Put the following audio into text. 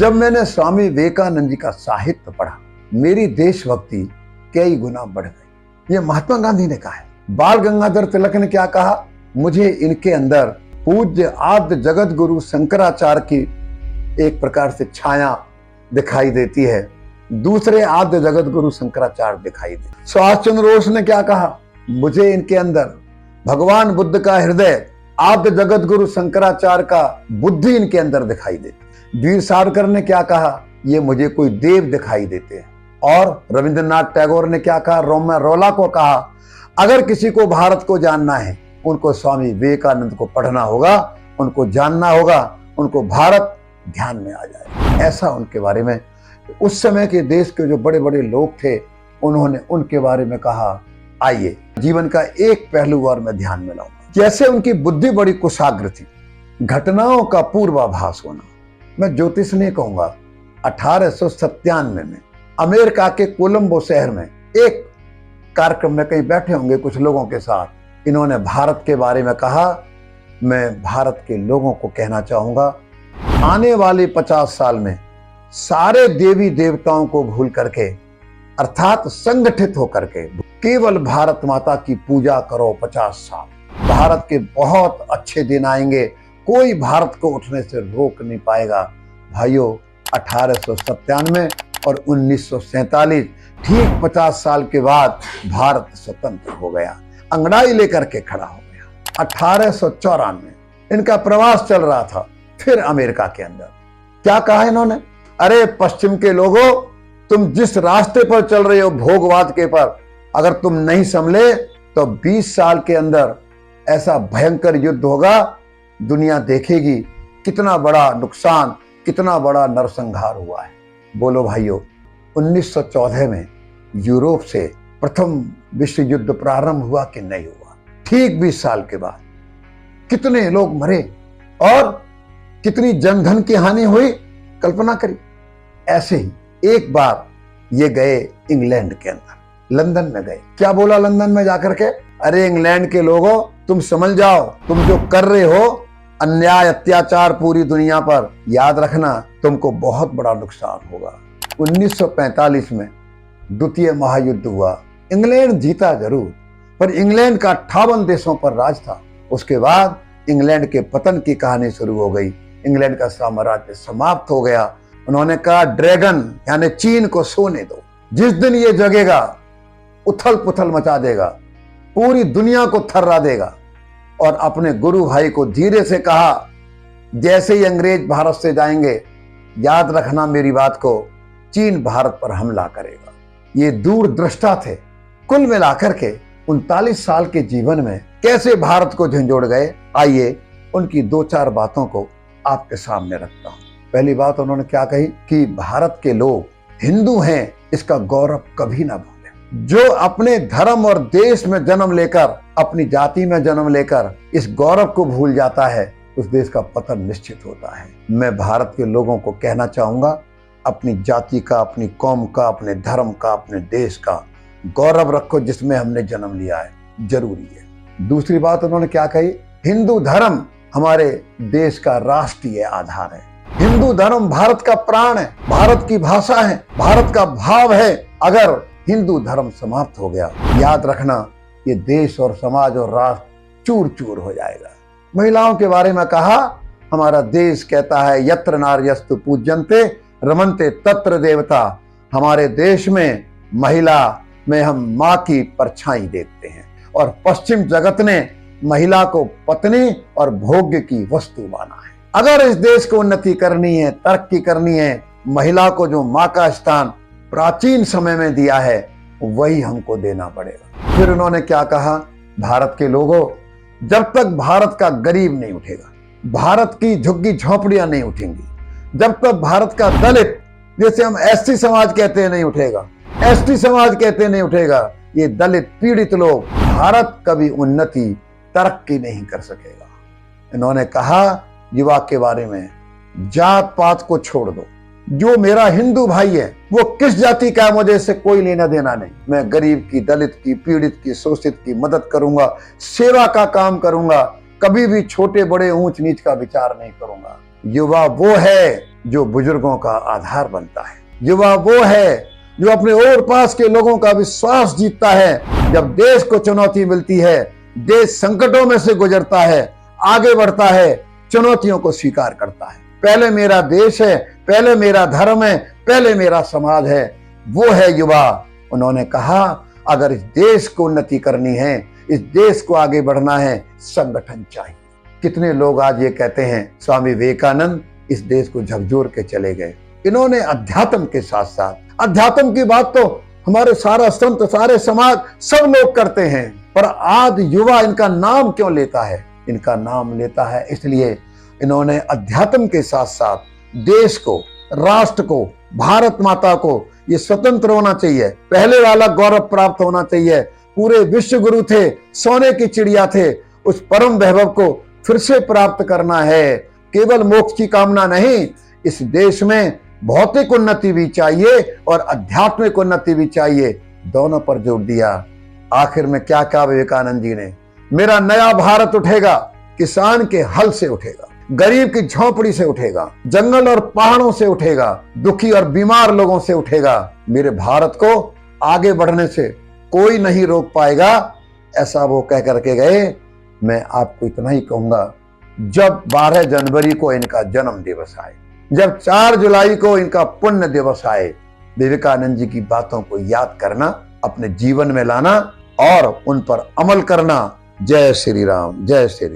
जब मैंने स्वामी विवेकानंद जी का साहित्य पढ़ा, मेरी देशभक्ति कई गुना बढ़ गई। ये महात्मा गांधी ने कहा है। बाल गंगाधर तिलक ने क्या कहा? मुझे इनके अंदर पूज्य आद्य जगत गुरु शंकराचार्य की एक प्रकार से छाया दिखाई देती है, दूसरे आद्य जगत गुरु शंकराचार्य दिखाई दे। सुभाष चंद्र बोस ने क्या कहा? मुझे इनके अंदर भगवान बुद्ध का हृदय, आद्य जगत गुरु शंकराचार्य का बुद्धि इनके अंदर दिखाई देती। वीर सावरकर ने क्या कहा? ये मुझे कोई देव दिखाई देते हैं। और रविंद्रनाथ टैगोर ने क्या कहा? रोमा रोला को कहा, अगर किसी को भारत को जानना है, उनको स्वामी विवेकानंद को पढ़ना होगा, उनको जानना होगा, उनको भारत ध्यान में आ जाए। ऐसा उनके बारे में उस समय के देश के जो बड़े बड़े लोग थे, उन्होंने उनके बारे में कहा। आइए जीवन का एक पहलू और मैं ध्यान में लाऊंगा। जैसे उनकी बुद्धि बड़ी कुशाग्र थी, घटनाओं का पूर्वाभास होना। मैं ज्योतिष नहीं कहूंगा। 1897 में अमेरिका के कोलंबो शहर में एक कार्यक्रम में कहीं बैठे होंगे कुछ लोगों के साथ, इन्होंने भारत के बारे में कहा। मैं भारत के लोगों को कहना चाहूंगा, आने वाले 50 साल में सारे देवी देवताओं को भूल करके, अर्थात संगठित होकर के केवल भारत माता की पूजा करो 50 साल। भारत के बहुत अच्छे दिन आएंगे, कोई भारत को उठने से रोक नहीं पाएगा। भाइयों, 1897 और 1947 ठीक 50 साल के बाद भारत स्वतंत्र हो गया, अंगड़ाई लेकर के खड़ा हो गया। 1894 इनका प्रवास चल रहा था, फिर अमेरिका के अंदर क्या कहा इन्होंने? अरे पश्चिम के लोगों, तुम जिस रास्ते पर चल रहे हो भोगवाद के पर, अगर तुम नहीं संभले तो 20 साल के अंदर ऐसा भयंकर युद्ध होगा, दुनिया देखेगी कितना बड़ा नुकसान, कितना बड़ा नरसंहार हुआ है। बोलो भाइयों, 1914 में यूरोप से प्रथम विश्व युद्ध प्रारंभ हुआ कि नहीं हुआ? ठीक 20 साल के बाद कितने लोग मरे और कितनी जनधन की हानि हुई, कल्पना करिए। ऐसे ही एक बार ये गए इंग्लैंड के अंदर, लंदन में गए। क्या बोला लंदन में जाकर के? अरे इंग्लैंड के लोगों, तुम समझ जाओ, तुम जो कर रहे हो अन्याय अत्याचार पूरी दुनिया पर, याद रखना तुमको बहुत बड़ा नुकसान होगा। 1945 में द्वितीय महायुद्ध हुआ। इंग्लैंड जीता जरूर, पर इंग्लैंड का 58 देशों पर राज था। उसके बाद इंग्लैंड के पतन की कहानी शुरू हो गई। इंग्लैंड का साम्राज्य समाप्त हो गया। उन्होंने कहा ड्रैगन यानी चीन को सोने दो, जिस दिन ये जगेगा उथल पुथल मचा देगा, पूरी दुनिया को थर्रा देगा। और अपने गुरु भाई को धीरे से कहा, जैसे ही अंग्रेज भारत से जाएंगे, याद रखना मेरी बात को, चीन भारत पर हमला करेगा। ये दूरदृष्टा थे। कुल मिलाकर के 39 साल के जीवन में कैसे भारत को झंझोड़ गए, आइए उनकी 2-4 बातों को आपके सामने रखता हूं। पहली बात उन्होंने क्या कही कि भारत के लोग हिंदू हैं, इसका गौरव कभी ना भूलें। जो अपने धर्म और देश में जन्म लेकर, अपनी जाति में जन्म लेकर इस गौरव को भूल जाता है, उस देश का पतन निश्चित होता है। मैं भारत के लोगों को कहना चाहूंगा, अपनी जाति का, अपनी कौम का, अपने धर्म का, अपने देश का गौरव रखो जिसमें हमने जन्म लिया है, जरूरी है। दूसरी बात उन्होंने क्या कही? हिंदू धर्म हमारे देश का राष्ट्रीय आधार है। हिंदू धर्म भारत का प्राण है, भारत की भाषा है, भारत का भाव है। अगर हिंदू धर्म समाप्त हो गया, याद रखना ये देश और समाज और राष्ट्र चूर चूर हो जाएगा। महिलाओं के बारे में कहा, हमारा देश कहता है यत्र नार्यस्तु पूज्यन्ते रमन्ते तत्र देवता। हमारे देश में महिला में हम माँ की परछाई देखते हैं, और पश्चिम जगत ने महिला को पत्नी और भोग्य की वस्तु माना है। अगर इस देश को उन्नति करनी है, तरक्की करनी है, महिला को जो माँ का स्थान प्राचीन समय में दिया है, वही हमको देना पड़ेगा। फिर उन्होंने क्या कहा? भारत के लोगों, जब तक भारत का गरीब नहीं उठेगा, भारत की झुग्गी झोपड़ियां नहीं उठेंगी, जब तक भारत का दलित, जैसे हम एसटी समाज कहते हैं, नहीं उठेगा, एसटी समाज कहते नहीं उठेगा, ये दलित पीड़ित लोग, भारत कभी उन्नति तरक्की नहीं कर सकेगा। इन्होंने कहा युवा के बारे में, जात पात को छोड़ दो, जो मेरा हिंदू भाई है वो किस जाति का है, मुझे इससे कोई लेना देना नहीं। मैं गरीब की, दलित की, पीड़ित की, शोषित की मदद करूंगा, सेवा का काम करूंगा, कभी भी छोटे बड़े ऊंच नीच का विचार नहीं करूंगा। युवा वो है जो बुजुर्गों का आधार बनता है। युवा वो है जो अपने और पास के लोगों का विश्वास जीतता है। जब देश को चुनौती मिलती है, देश संकटों में से गुजरता है, आगे बढ़ता है, चुनौतियों को स्वीकार करता है। पहले मेरा देश है, पहले मेरा धर्म है, पहले मेरा समाज है, वो है युवा। उन्होंने कहा अगर इस देश को उन्नति करनी है, इस देश को आगे बढ़ना है, संगठन चाहिए। कितने लोग आज ये कहते हैं स्वामी विवेकानंद इस देश को झकझोर के चले गए। इन्होंने अध्यात्म के साथ साथ, अध्यात्म की बात तो हमारे सारा संत, सारे समाज, सब लोग करते हैं, पर आज युवा इनका नाम क्यों लेता है? इनका नाम लेता है इसलिए इन्होंने अध्यात्म के साथ साथ देश को, राष्ट्र को, भारत माता को ये स्वतंत्र होना चाहिए, पहले वाला गौरव प्राप्त होना चाहिए। पूरे विश्व गुरु थे, सोने की चिड़िया थे, उस परम वैभव को फिर से प्राप्त करना है। केवल मोक्ष की कामना नहीं, इस देश में भौतिक उन्नति भी चाहिए और आध्यात्मिक उन्नति भी चाहिए, दोनों पर जोर दिया। आखिर में क्या कहा विवेकानंद जी ने? मेरा नया भारत उठेगा, किसान के हल से उठेगा, गरीब की झोंपड़ी से उठेगा, जंगल और पहाड़ों से उठेगा, दुखी और बीमार लोगों से उठेगा। मेरे भारत को आगे बढ़ने से कोई नहीं रोक पाएगा, ऐसा वो कह करके गए। मैं आपको इतना ही कहूंगा, जब 12 जनवरी को इनका जन्म दिवस आए, जब 4 जुलाई को इनका पुण्य दिवस आए, विवेकानंद जी की बातों को याद करना, अपने जीवन में लाना और उन पर अमल करना। जय श्री राम, जय श्री राम।